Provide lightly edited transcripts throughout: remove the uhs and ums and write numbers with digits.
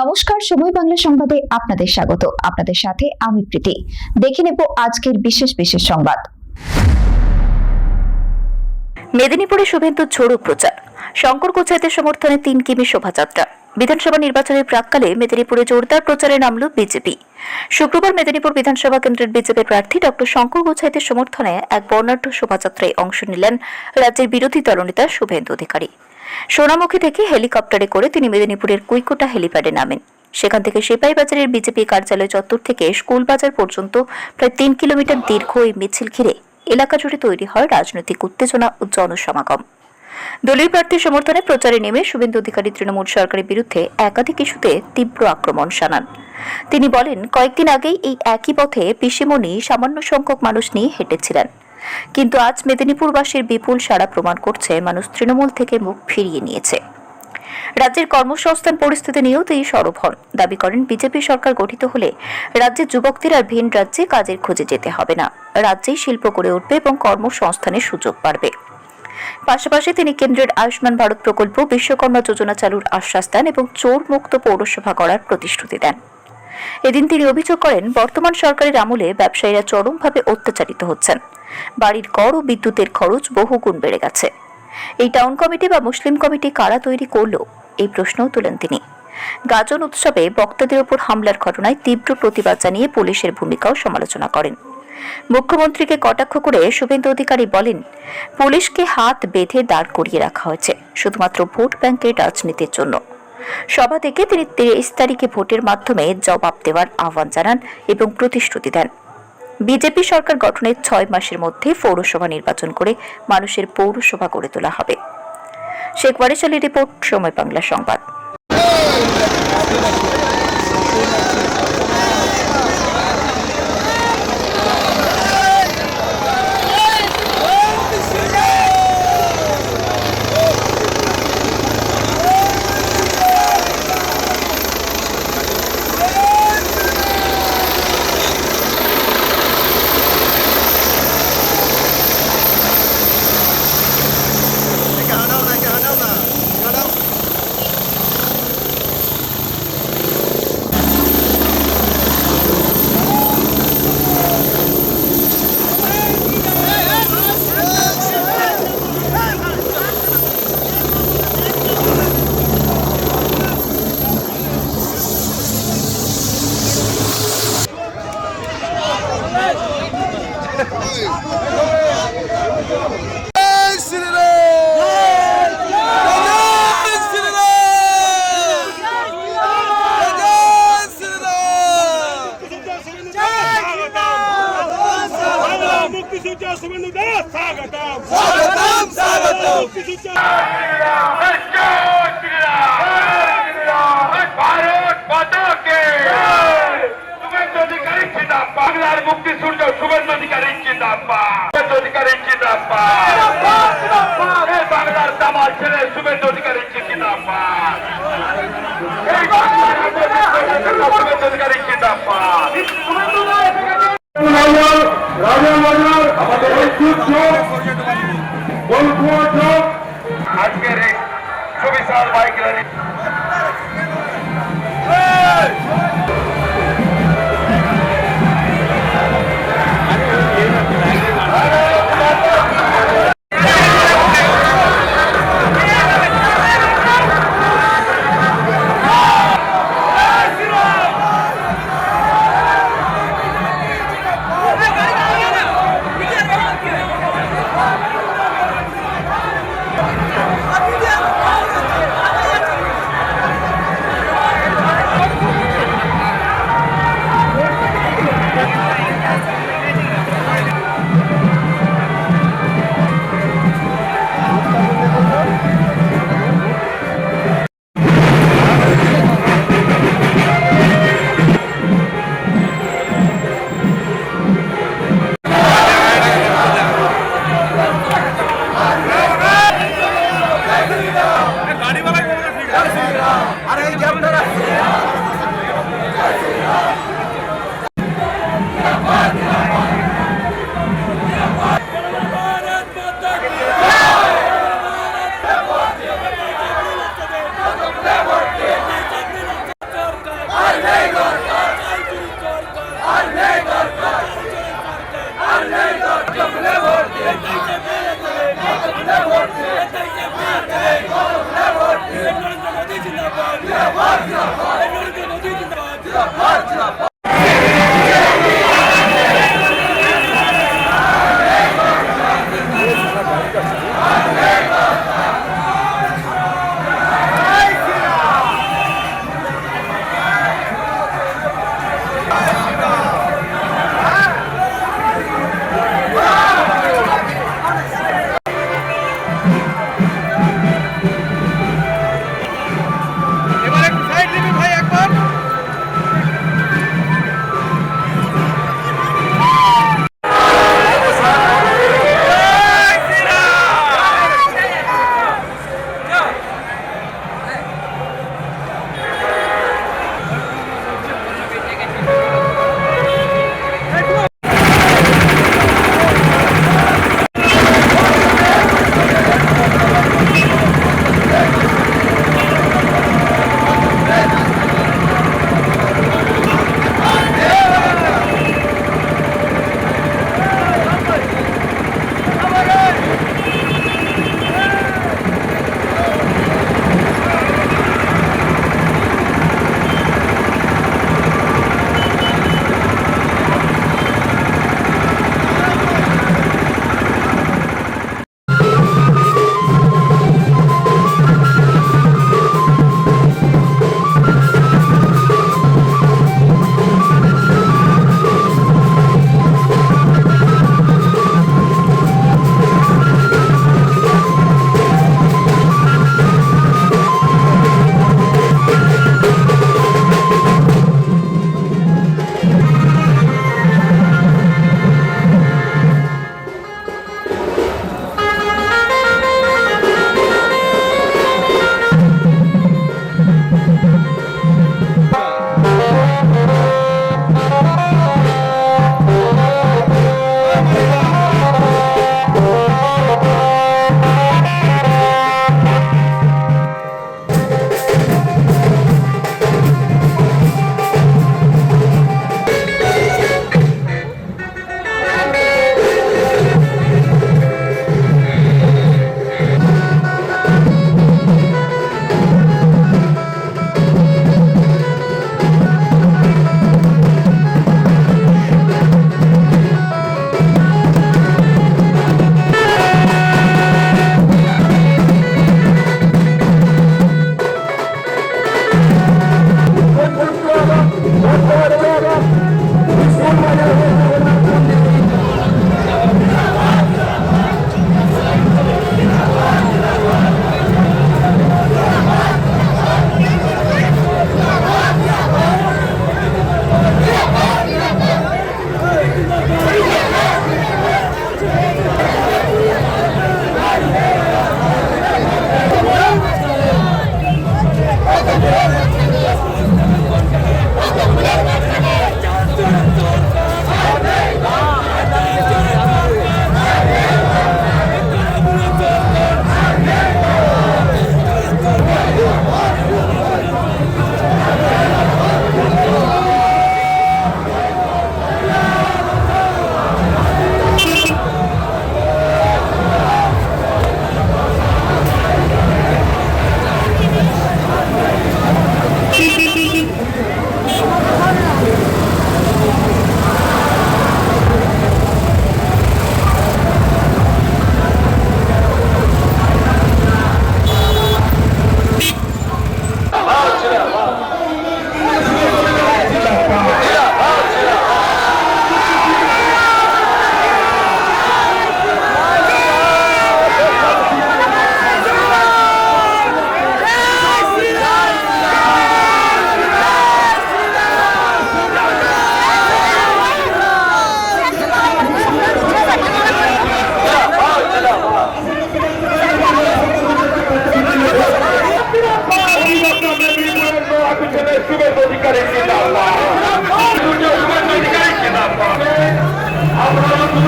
নমস্কার, সময় বাংলা সংবাদে আপনাদের স্বাগত। আপনাদের সাথে আমি প্রীতি। দেখে নেব আজকের বিশেষ সংবাদ। মেদিনীপুরে শুভেন্দুর ঝোড়ো প্রচার, শঙ্কর গোছাইতের সমর্থনে 3 কিমি শোভাযাত্রা। বিধানসভা নির্বাচনের প্রাক্কালে মেদিনীপুরে জোরদার প্রচারে নামল বিজেপি। শুক্রবার মেদিনীপুর বিধানসভা কেন্দ্রের বিজেপি প্রার্থী ডক্টর শঙ্কর গোছাইতের সমর্থনে এক বর্ণাঢ্য শোভাযাত্রায় অংশ নিলেন রাজ্যের বিরোধী দলনেতা শুভেন্দু অধিকারী। সোনামুখী থেকে হেলিকপ্টারে করে তিনি মেদিনীপুরের কুইকোটা হেলিপ্যাডে নামেন। সেখান থেকে সিপাহীবাজারের বিজেপি কার্যালয় চত্বর থেকে স্কুল বাজার পর্যন্ত প্রায় 3 কিলোমিটার দীর্ঘ এই মিছিল ঘিরে এলাকা জুড়ে তৈরি হয় রাজনৈতিক উত্তেজনা ও জনসমাগম। দলীয় প্রার্থীর সমর্থনে প্রচারে নেমে শুভেন্দু অধিকারী তৃণমূল সরকারের বিরুদ্ধে একাধিক ইস্যুতে তীব্র আক্রমণ শানান। তিনি বলেন, কয়েকদিন আগেই এই একই পথে পিসিমণি সামান্য সংখ্যক মানুষ নিয়ে হেঁটেছিলেন, কিন্তু আজ মেদিনীপুরবাসীর বিপুল সাড়া প্রমাণ করছে মানুষ তৃণমূল থেকে মুখ ফিরিয়ে নিয়েছে। রাজ্যের কর্মসংস্থান পরিস্থিতি নিয়েও তিনি সরব হন। দাবি করেন, বিজেপি সরকার গঠিত হলে রাজ্যের যুবকদের আর ভিন রাজ্যে কাজের খোঁজে যেতে হবে না, রাজ্যেই শিল্প গড়ে উঠবে এবং কর্মসংস্থানের সুযোগ বাড়বে। পাশাপাশি তিনি কেন্দ্রের আয়ুষ্মান ভারত প্রকল্প, বিশ্বকর্মা যোজনা চালুর আশ্বাস দেন এবং চোর মুক্ত পৌরসভা করার প্রতিশ্রুতি দেন। এদিন তিনি অভিযোগ করেন, বর্তমান সরকারের আমলে ব্যবসায়ীরা চরমভাবে অত্যাচারিত হচ্ছেন। বাড়ির কর ও বিদ্যুতের খরচ বহুগুণ বেড়ে গেছে। এই টাউন কমিটি বা মুসলিম কমিটি কারা তৈরি করল, এই প্রশ্নও তোলেন তিনি। গাজন উৎসবে বক্তাদের উপর হামলার ঘটনায় তীব্র প্রতিবাদ জানিয়ে পুলিশের ভূমিকাও সমালোচনা করেন। মুখ্যমন্ত্রীকে কটাক্ষ করে শুভেন্দু অধিকারী বলেন, পুলিশকে হাত বেঁধে দাঁড় করিয়ে রাখা হয়েছে শুধুমাত্র ভোট ব্যাংকের রাজনীতির জন্য। সভা থেকে তিনি 23 তারিখে ভোটের মাধ্যমে জবাব দেওয়ার আহ্বান জানান এবং প্রতিশ্রুতি দেন। বিজেপি সরকার গঠনের 6 মাসের মধ্যে পৌরসভা নির্বাচন করে মানুষের পৌরসভা গড়ে তোলা হবে। শেখ ওয়ারিস আলীর রিপোর্ট, সময় বাংলা সংবাদ। বাংলার মুক্তি সূর্য শুভেন্দু অধিকারী জিন্দাবাদ, অধিকারী জিন্দাবাদ, বাংলার দামাল ছেলে শুভেন্দু অধিকারী জিন্দাবাদ, শুভেন্দু অধিকারী জিন্দাবাদ। আজকের এই সুবিশাল বাইক র্যালি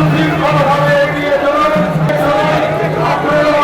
সুশৃঙ্খলভাবে এগিয়ে চলুন। আপনারা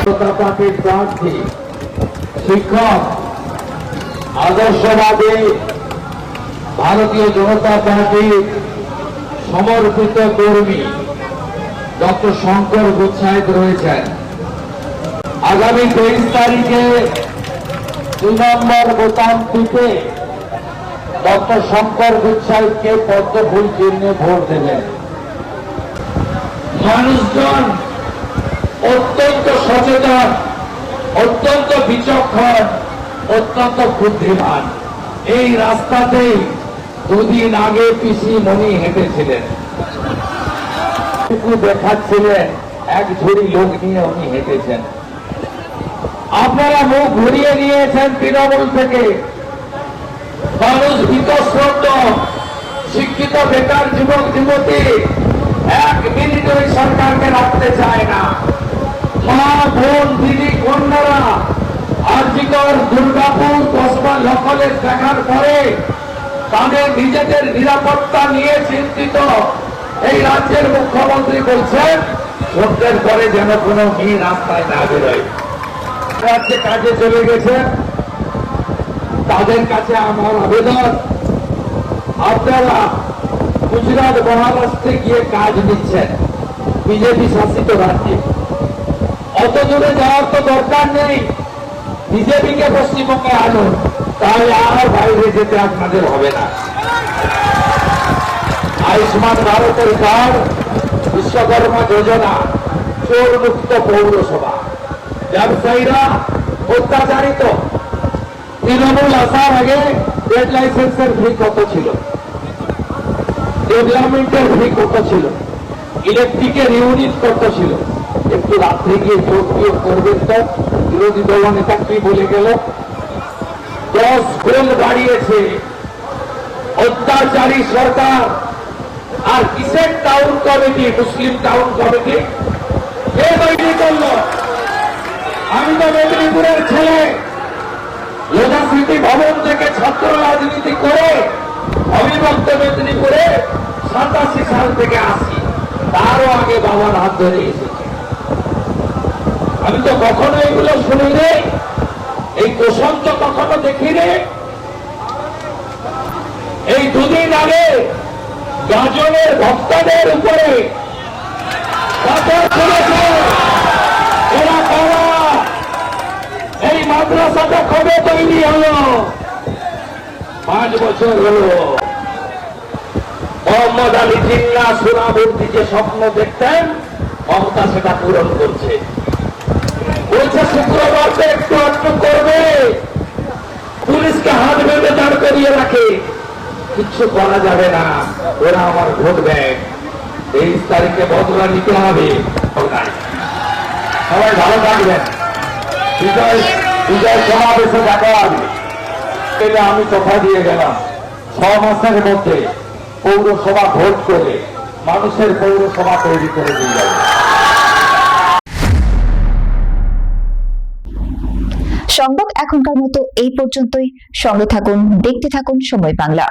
জনতা পার্টির প্রার্থী শিক্ষক আদর্শবাদী ভারতীয় জনতা পার্টির সমর্পিত কর্মী ডক্টর শঙ্কর গুচ্ছায়েত রয়েছেন। আগামী 23 তারিখে 2 নম্বর বোতাম টিপে ডক্টর শঙ্কর গুচ্ছায়েতকে পদ্মফুল চিহ্নে ভোট দেবেন। মানুষজন অত্যন্ত সচেতন, অত্যন্ত বিচক্ষণ, অত্যন্ত বুদ্ধিমান। এই রাস্তাতেই 2 দিন আগে পিসি মণি হেঁটেছিলেন, দেখাচ্ছিলেন এক ঝুড়ি লোক নিয়ে উনি হেঁটেছেন। আপনারা মুখ ঘুরিয়ে নিয়েছেন তৃণমূল থেকে। মানুষ ভীতশ্রদ্ধ, শিক্ষিত বেকার যুবক যুবতী 1 মিনিট ওই সরকারকে রাখতে চায় না। মা বোন দিদি কন্যারা আরজিকর দুর্গাপুর কসবা দখলের দেখার পরে তাদের নিজেদের নিরাপত্তা নিয়ে চিন্তিত। এই রাজ্যের মুখ্যমন্ত্রী বলছেন ভোটের পরে যেন কোনো মেয়ে রাস্তায় না বেরোয়। রাজ্যে কাজে চলে গেছে, তাদের কাছে আমার আবেদন, আপনারা গুজরাট মহারাষ্ট্রে গিয়ে কাজ নিচ্ছেন বিজেপি শাসিত রাজ্যে। অত দূরে যাওয়ার তো দরকার নেই, বিজেপিকে পশ্চিমবঙ্গে আনুন, তাহলে আর বাইরে যেতে আপনাদের হবে না। আয়ুষ্মান ভারতের কার্ড, বিশ্বকর্মা যোজনা, চোর মুক্ত পৌরসভা, ব্যবসায়ীরা অত্যাচারিত। তৃণমূল আসার আগে ট্রেড লাইসেন্সের ফি কত ছিল, ডেভেলপমেন্টের ফি কত ছিল, ইলেকট্রিকের ইউনিট কত ছিল? একটু রাত্রে গিয়ে যোগ বিয়োগ করবেন তো বিরোধী দল নেতা কি বলে গেল? 10 গুণ বাড়িয়েছে অত্যাচারী সরকার। আর কিসের টাউন কমিটি, মুসলিম টাউন কমিটি কে তৈরি করলো? আমি তো মেদিনীপুরের ছেলে, লোধা স্মৃতি ভবন থেকে ছাত্র রাজনীতি করে অবিভক্ত মেদিনীপুরে 87 সাল থেকে আসি, তারও আগে বাবার হাত ধরে এসেছে। আমি তো কখনো এগুলো শুনি রে, এই কোশন তো কখনো দেখি রে। আগে গাজনের ভক্তদের উপরে পাথর ছুঁড়েছে। এরা কারা? এই মাদ্রাসাটা কবে তৈরি হলো? 5 বছর হলো। মোহাম্মদ আলী জিন্না সোনামূর্তি যে স্বপ্ন দেখতেন, মমতা সেটা পূরণ করছে। বলছে শুক্রবারটা একটু আটটু করবে, পুলিশকে হাত বেঁধে দাঁড় করিয়ে রাখে, কিচ্ছু করা যাবে না, ওরা আমার ভোট ব্যাংক, 23 তারিখে বদলা নিতে হবে। সবাই ভালো থাকবেন। বিজয় সমাবেশে দেখা হবে। এটা আমি কথা দিয়ে গেলাম, 6 মাসের মধ্যে পৌরসভা ভোট করে মানুষের পৌরসভা তৈরি করে দিয়ে যাবে। সংবাদ এখনকার মতো এই পর্যন্তই। সঙ্গে থাকুন, দেখতে থাকুন সময় বাংলা।